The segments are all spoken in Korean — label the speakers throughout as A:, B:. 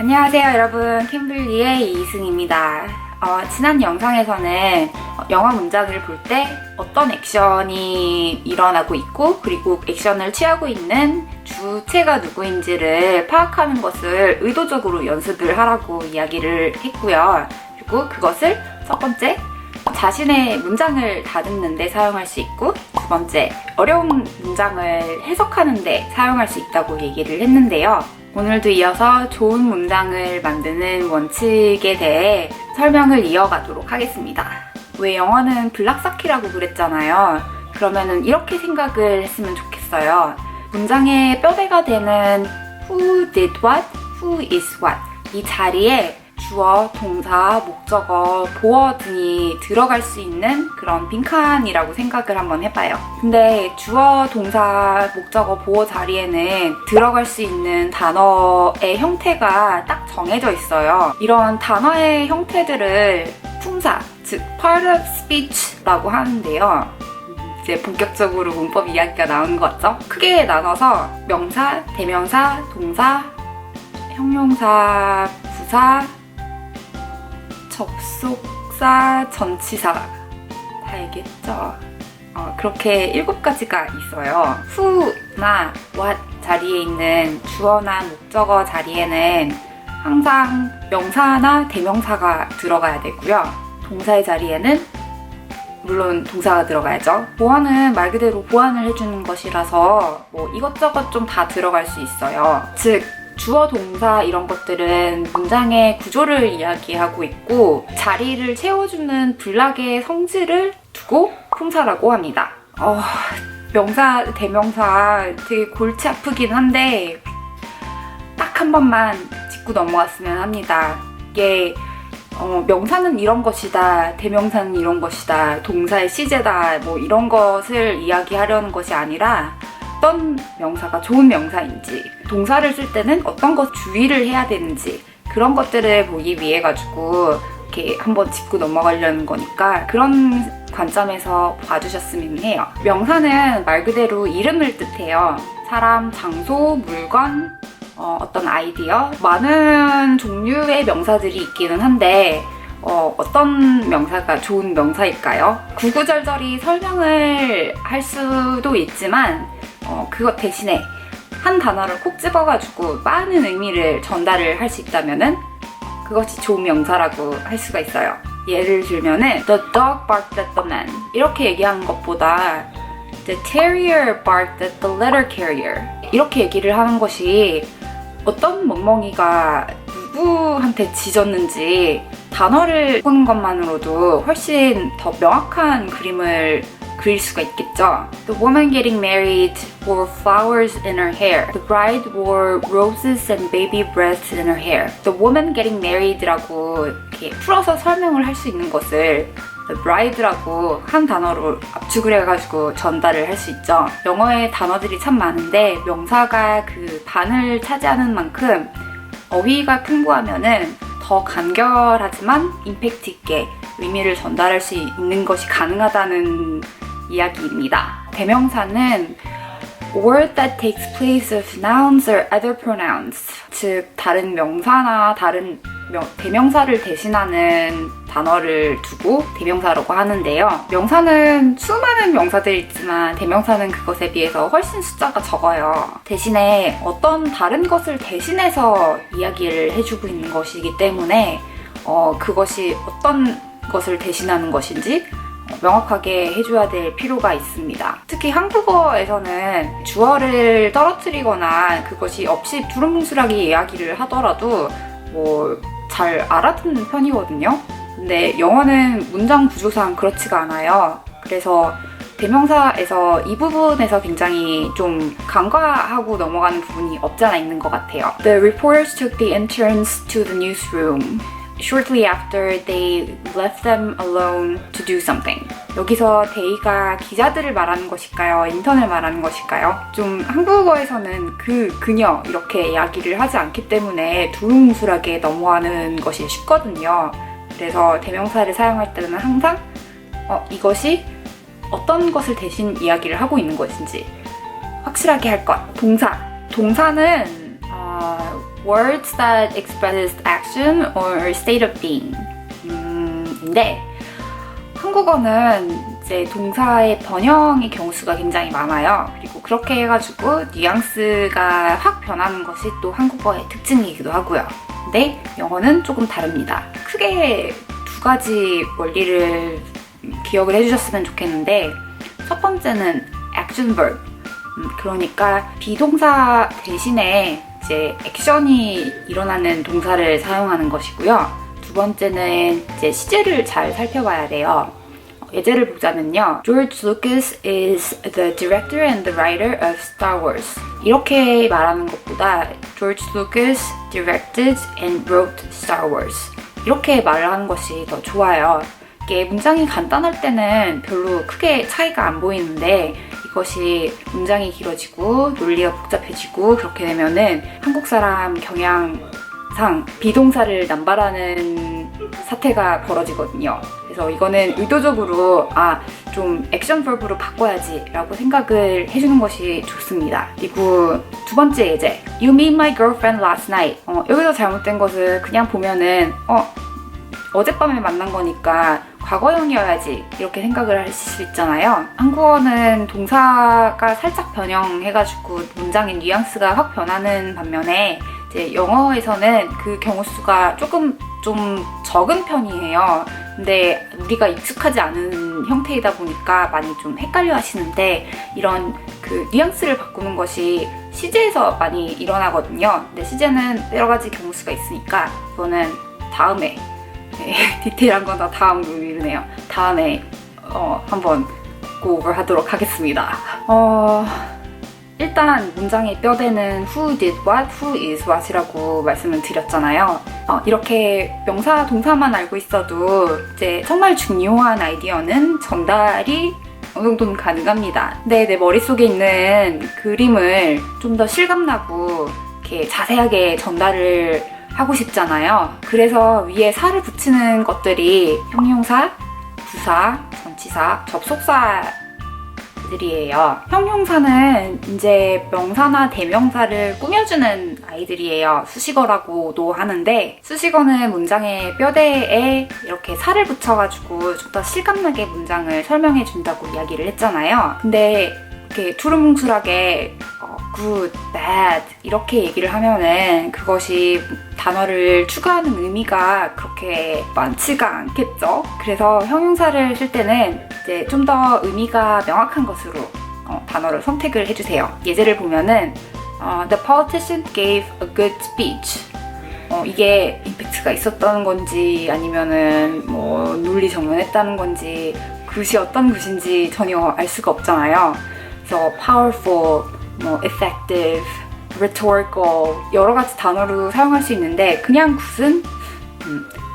A: 안녕하세요 여러분, 캠블리의 이승입니다. 지난 영상에서는 영어 문장을 볼 때 어떤 액션이 일어나고 있고 그리고 액션을 취하고 있는 주체가 누구인지를 파악하는 것을 의도적으로 연습을 하라고 이야기를 했고요. 그리고 그것을 첫 번째, 자신의 문장을 다듬는 데 사용할 수 있고, 두 번째, 어려운 문장을 해석하는 데 사용할 수 있다고 얘기를 했는데요. 오늘도 이어서 좋은 문장을 만드는 원칙에 대해 설명을 이어가도록 하겠습니다. 왜 영어는 블락사키라고 그랬잖아요. 그러면은 이렇게 생각을 했으면 좋겠어요. 문장의 뼈대가 되는 who did what, who is what, 이 자리에 주어, 동사, 목적어, 보어 등이 들어갈 수 있는 그런 빈칸이라고 생각을 한번 해봐요. 근데 주어, 동사, 목적어, 보어 자리에는 들어갈 수 있는 단어의 형태가 딱 정해져 있어요. 이런 단어의 형태들을 품사, 즉 part of speech라고 하는데요. 이제 본격적으로 문법 이야기가 나오는 것 같죠? 크게 나눠서 명사, 대명사, 동사, 형용사, 부사, 접속사, 전치사 다 알겠죠? 그렇게 7가지가 있어요. who나 what 자리에 있는 주어나 목적어 자리에는 항상 명사나 대명사가 들어가야 되고요. 동사의 자리에는 물론 동사가 들어가야죠. 보완은 말 그대로 보완을 해주는 것이라서 뭐 이것저것 좀 다 들어갈 수 있어요. 즉 주어, 동사 이런 것들은 문장의 구조를 이야기하고 있고 자리를 채워주는 블락의 성질을 두고 품사라고 합니다. 명사, 대명사 되게 골치 아프긴 한데 딱 한 번만 짚고 넘어갔으면 합니다. 이게 명사는 이런 것이다, 대명사는 이런 것이다, 동사의 시제다 뭐 이런 것을 이야기하려는 것이 아니라 어떤 명사가 좋은 명사인지, 동사를 쓸 때는 어떤 것 주의를 해야 되는지 그런 것들을 보기 위해 가지고 이렇게 한번 짚고 넘어가려는 거니까 그런 관점에서 봐주셨으면 해요. 명사는 말 그대로 이름을 뜻해요. 사람, 장소, 물건, 어떤 아이디어, 많은 종류의 명사들이 있기는 한데 어떤 명사가 좋은 명사일까요? 구구절절히 설명을 할 수도 있지만 그것 대신에 한 단어를 콕 집어가지고 많은 의미를 전달을 할 수 있다면은 그것이 좋은 명사라고 할 수가 있어요. 예를 들면은 The dog barked at the man 이렇게 얘기하는 것보다 The terrier barked at the letter carrier 이렇게 얘기를 하는 것이 어떤 멍멍이가 누구한테 짖었는지 단어를 보는 것만으로도 훨씬 더 명확한 그림을 그릴 수가 있겠죠. The woman getting married wore flowers in her hair. The bride wore roses and baby breaths in her hair. The woman getting married라고 이렇게 풀어서 설명을 할 수 있는 것을 The bride라고 한 단어로 압축을 해가지고 전달을 할 수 있죠. 영어에 단어들이 참 많은데 명사가 그 반을 차지하는 만큼 어휘가 풍부하면은 더 간결하지만 임팩트 있게 의미를 전달할 수 있는 것이 가능하다는 이야기입니다. 대명사는 word that takes place of nouns or other pronouns, 즉 다른 명사나 다른 대명사를 대신하는 단어를 두고 대명사라고 하는데요. 명사는 수많은 명사들이 있지만 대명사는 그것에 비해서 훨씬 숫자가 적어요. 대신에 어떤 다른 것을 대신해서 이야기를 해주고 있는 것이기 때문에 그것이 어떤 것을 대신하는 것인지 명확하게 해줘야 될 필요가 있습니다. 특히 한국어에서는 주어를 떨어뜨리거나 그것이 없이 두루뭉술하게 이야기를 하더라도 잘 알아듣는 편이거든요. 근데 영어는 문장 구조상 그렇지가 않아요. 그래서 대명사에서 이 부분에서 굉장히 좀 간과하고 넘어가는 부분이 없지 않아 있는 것 같아요. The reporters took the interns to the newsroom shortly after they left them alone to do something. 여기서 they가 기자들을 말하는 것일까요? 인턴을 말하는 것일까요? 좀 한국어에서는 그녀 이렇게 이야기를 하지 않기 때문에 두루뭉술하게 넘어가는 것이 쉽거든요. 그래서 대명사를 사용할 때는 항상 이것이 어떤 것을 대신 이야기를 하고 있는 것인지 확실하게 할 것. 동사는 words that express action or state of being. 근데 한국어는 이제 동사의 번영의 경우수가 굉장히 많아요. 그리고 그렇게 해가지고 뉘앙스가 확 변하는 것이 또 한국어의 특징이기도 하고요. 근데 영어는 조금 다릅니다. 크게 두 가지 원리를 기억을 해주셨으면 좋겠는데, 첫 번째는 action verb. 그러니까 비동사 대신에 이제 액션이 일어나는 동사를 사용하는 것이고요. 두 번째는 이제 시제를 잘 살펴봐야 돼요. 예제를 보자면요. George Lucas is the director and the writer of Star Wars. 이렇게 말하는 것보다 George Lucas directed and wrote Star Wars. 이렇게 말하는 것이 더 좋아요. 이게 문장이 간단할 때는 별로 크게 차이가 안 보이는데, 이것이 문장이 길어지고 논리가 복잡해지고 그렇게 되면은 한국 사람 경향상 비동사를 남발하는 사태가 벌어지거든요. 그래서 이거는 의도적으로 좀 액션 버브로 바꿔야지 라고 생각을 해주는 것이 좋습니다. 그리고 두 번째 예제, You meet my girlfriend last night. 여기서 잘못된 것을 그냥 보면은 어젯밤에 만난 거니까 과거형이어야지 이렇게 생각을 하실 수 있잖아요. 한국어는 동사가 살짝 변형해가지고 문장의 뉘앙스가 확 변하는 반면에 이제 영어에서는 그 경우 수가 조금 좀 적은 편이에요. 근데 우리가 익숙하지 않은 형태이다 보니까 많이 좀 헷갈려 하시는데, 이런 그 뉘앙스를 바꾸는 것이 시제에서 많이 일어나거든요. 근데 시제는 여러 가지 경우 수가 있으니까 이거는 다음에 디테일한 건 다 다음 의미네요. 다음에 한번 고over 하도록 하겠습니다. 일단 문장의 뼈대는 who did what, who is what이라고 말씀을 드렸잖아요. 이렇게 명사, 동사만 알고 있어도 이제 정말 중요한 아이디어는 전달이 어느 정도는 가능합니다. 근데 내 머릿속에 있는 그림을 좀 더 실감나고 이렇게 자세하게 전달을 하고 싶잖아요. 그래서 위에 사를 붙이는 것들이 형용사, 부사, 전치사, 접속사들이에요. 형용사는 이제 명사나 대명사를 꾸며주는 아이들이에요. 수식어라고도 하는데, 수식어는 문장의 뼈대에 이렇게 사를 붙여가지고 좀 더 실감나게 문장을 설명해준다고 이야기를 했잖아요. 근데 이렇게 두루뭉술하게 good, bad 이렇게 얘기를 하면은 그것이 단어를 추가하는 의미가 그렇게 많지가 않겠죠. 그래서 형용사를 쓸 때는 이제 좀 더 의미가 명확한 것으로 단어를 선택을 해주세요. 예제를 보면은 The politician gave a good speech. 이게 임팩트가 있었던 건지 아니면은 뭐 논리정연했다는 건지 그것이 어떤 것인지 전혀 알 수가 없잖아요. 그래서 powerful, effective, rhetorical 여러 가지 단어로 사용할 수 있는데, 그냥 굿은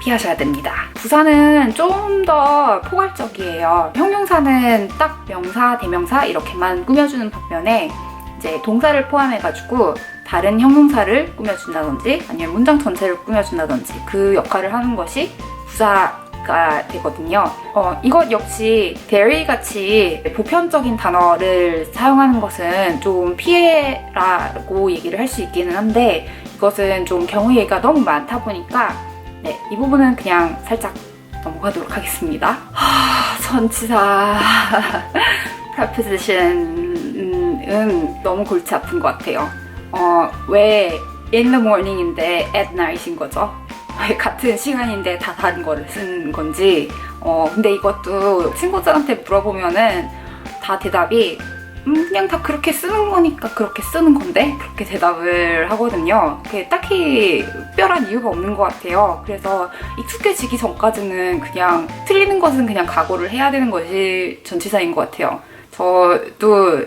A: 피하셔야 됩니다. 부사는 좀 더 포괄적이에요. 형용사는 딱 명사, 대명사 이렇게만 꾸며주는 반면에 이제 동사를 포함해가지고 다른 형용사를 꾸며준다든지 아니면 문장 전체를 꾸며준다든지 그 역할을 하는 것이 부사가 되거든요. 이것 역시 very 같이 보편적인 단어를 사용하는 것은 좀 피해라고 얘기를 할 수 있기는 한데, 이것은 좀 경우 예가 너무 많다 보니까 이 부분은 그냥 살짝 넘어가도록 하겠습니다. 전치사 preposition은 너무 골치 아픈 것 같아요. 왜 in the morning인데 at night인 거죠? 왜 같은 시간인데 다 다른 거를 쓴 건지. 근데 이것도 친구들한테 물어보면은 다 대답이 그냥 다 그렇게 쓰는 거니까 그렇게 쓰는 건데? 그렇게 대답을 하거든요. 그게 딱히 특별한 이유가 없는 것 같아요. 그래서 익숙해지기 전까지는 그냥 틀리는 것은 그냥 각오를 해야 되는 것이 전치사인 것 같아요. 저도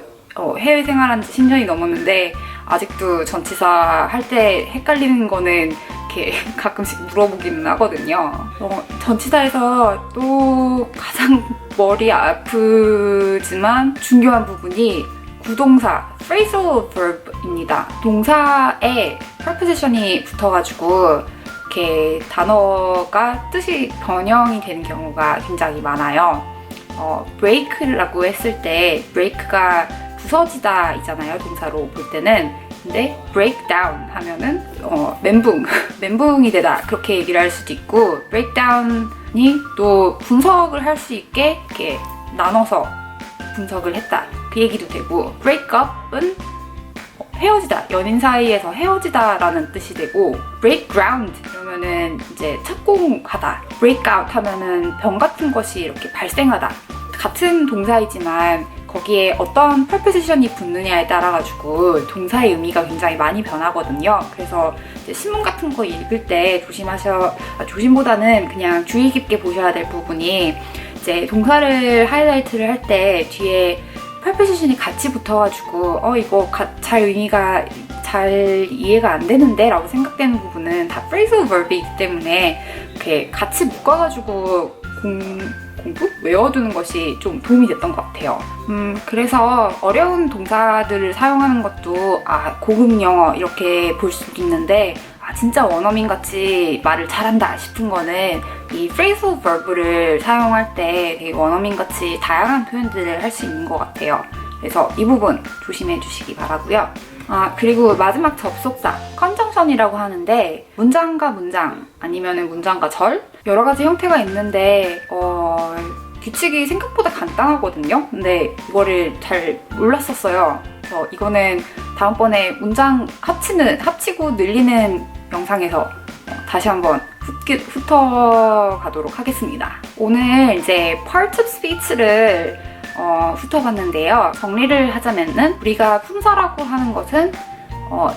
A: 해외 생활한 지 10년이 넘었는데 아직도 전치사 할 때 헷갈리는 거는 이렇게 가끔씩 물어보기는 하거든요. 전치사에서 또 가장 머리 아프지만 중요한 부분이 구동사, phrasal verb입니다. 동사에 preposition이 붙어가지고 이렇게 단어가 뜻이 변형이 되는 경우가 굉장히 많아요. break라고 했을 때 break가 부서지다 있잖아요. 동사로 볼 때는 근데 break down 하면은 멘붕, 멘붕이 되다 그렇게 얘기를 할 수도 있고 break down이 또 분석을 할 수 있게 이렇게 나눠서 분석을 했다 그 얘기도 되고 break up은 헤어지다, 연인 사이에서 헤어지다 라는 뜻이 되고 break ground 이러면은 이제 착공하다 break out 하면은 병 같은 것이 이렇게 발생하다 같은 동사이지만 거기에 어떤 preposition이 붙느냐에 따라 가지고 동사의 의미가 굉장히 많이 변하거든요. 그래서 이제 신문 같은 거 읽을 때 조심보다는 그냥 주의 깊게 보셔야 될 부분이 이제 동사를 하이라이트를 할 때 뒤에 preposition이 같이 붙어가지고 이거 잘 의미가 잘 이해가 안 되는데 라고 생각되는 부분은 다 phrasal verb이기 때문에 이렇게 같이 묶어가지고 공부? 외워두는 것이 좀 도움이 됐던 것 같아요. 그래서 어려운 동사들을 사용하는 것도 고급 영어 이렇게 볼 수도 있는데 진짜 원어민 같이 말을 잘한다 싶은 거는 이 phrasal verb를 사용할 때 되게 원어민 같이 다양한 표현들을 할 수 있는 것 같아요. 그래서 이 부분 조심해 주시기 바라고요. 그리고 마지막 접속사 conjunction이라고 하는데 문장과 문장 아니면 문장과 절 여러 가지 형태가 있는데 규칙이 생각보다 간단하거든요. 근데 이거를 잘 몰랐었어요. 그래서 이거는 다음번에 문장 합치고 늘리는 영상에서 다시 한번 훑어가도록 하겠습니다. 오늘 이제 part of speech를 훑어봤는데요. 정리를 하자면은 우리가 품사라고 하는 것은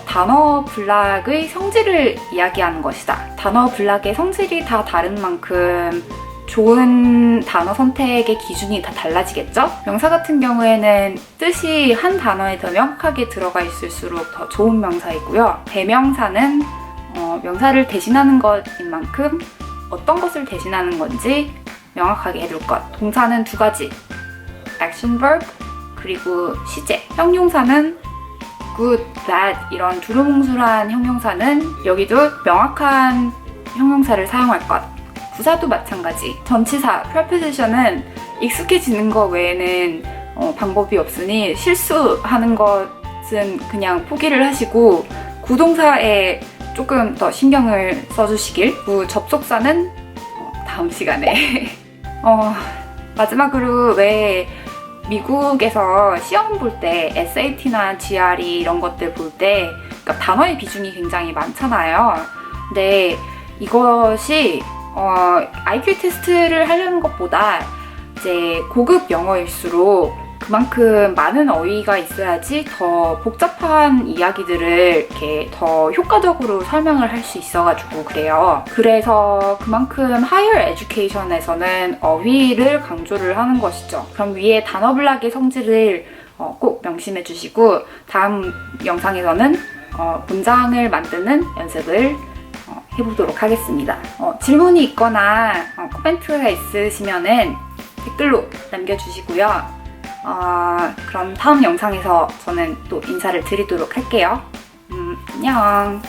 A: 단어 블락의 성질을 이야기하는 것이다. 단어 블락의 성질이 다 다른 만큼 좋은 단어 선택의 기준이 다 달라지겠죠? 명사 같은 경우에는 뜻이 한 단어에 더 명확하게 들어가 있을수록 더 좋은 명사이고요. 대명사는 명사를 대신하는 것인 만큼 어떤 것을 대신하는 건지 명확하게 해둘 것. 동사는 두 가지. action verb 그리고 시제. 형용사는 good, bad 이런 두루뭉술한 형용사는 여기도 명확한 형용사를 사용할 것. 부사도 마찬가지. 전치사, preposition은 익숙해지는 것 외에는 방법이 없으니 실수하는 것은 그냥 포기를 하시고 구동사에 조금 더 신경을 써주시길. 접속사는 다음 시간에 마지막으로 왜 미국에서 시험 볼 때 SAT나 GRE 이런 것들 볼 때 그러니까 단어의 비중이 굉장히 많잖아요. 근데 이것이 IQ 테스트를 하려는 것보다 이제 고급 영어일수록 그만큼 많은 어휘가 있어야지 더 복잡한 이야기들을 이렇게 더 효과적으로 설명을 할 수 있어가지고 그래요. 그래서 그만큼 higher education에서는 어휘를 강조를 하는 것이죠. 그럼 위에 단어 블락의 성질을 꼭 명심해 주시고 다음 영상에서는 문장을 만드는 연습을 해보도록 하겠습니다. 질문이 있거나 코멘트가 있으시면은 댓글로 남겨주시고요. 그럼 다음 영상에서 저는 또 인사를 드리도록 할게요. 안녕.